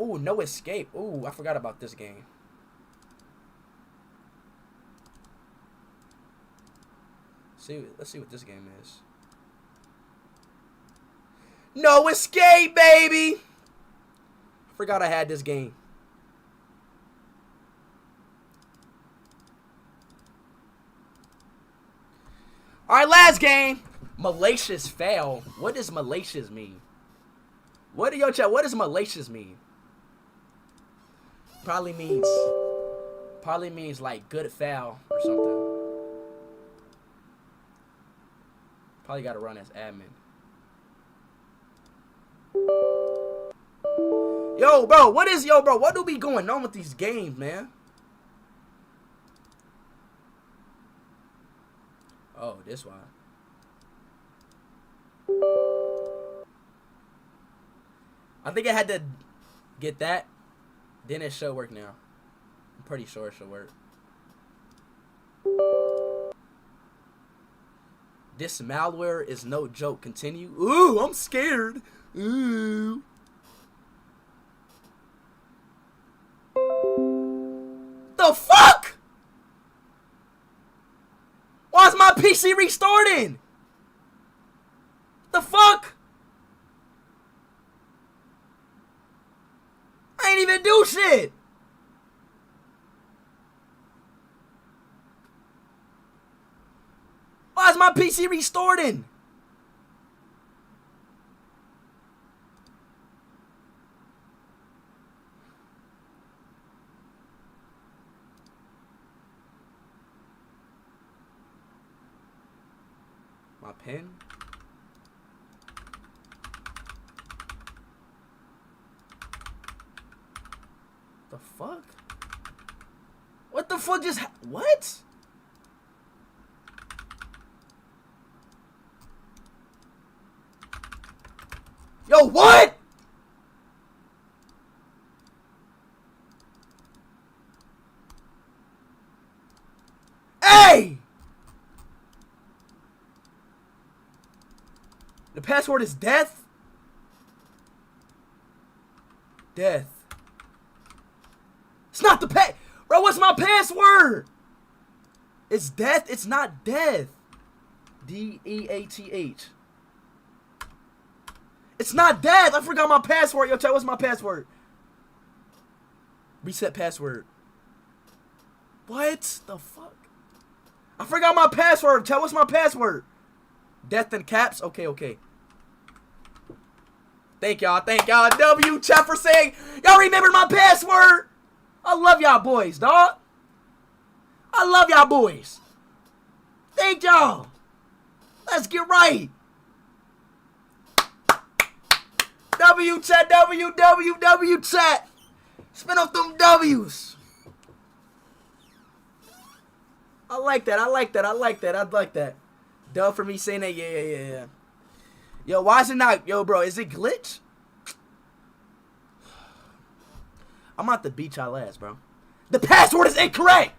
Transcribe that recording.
Ooh, no escape. Ooh, I forgot about this game. Let's see what this game is. No escape, baby! Forgot I had this game. Alright, last game. Malicious fail. What does malicious mean? What do yo chat? What does malicious mean? Probably means like good fail or something. Probably gotta run as admin. Yo, bro, what do be going on with these games, man? Oh, this one. I think I had to get that. Then it should work now. I'm pretty sure it should work. This malware is no joke. Continue. Ooh, I'm scared. Ooh. The fuck? Why is my PC restarting? The fuck? I ain't even do shit. Why is my PC restarting? My pen? The fuck? What the fuck just what? Yo, what? Hey! The password is death? Death. It's not the Bro, what's my password? It's death. It's not death. D-E-A-T-H. It's not death. I forgot my password. Yo, chat, what's my password? Reset password. What the fuck? I forgot my password. Chat, what's my password? Death in caps? Okay, okay. Thank y'all. Thank y'all. W, chat, for saying y'all remembered my password. I love y'all boys, dog. I love y'all boys. Thank y'all. Let's get right. W chat, W chat. Spin off them W's. I like that. I like that. I like that. I like that. Dub for me saying that. Yeah. Yo, why is it not? Yo, bro, is it glitch? I'm about to beat y'all ass, bro. The password is incorrect.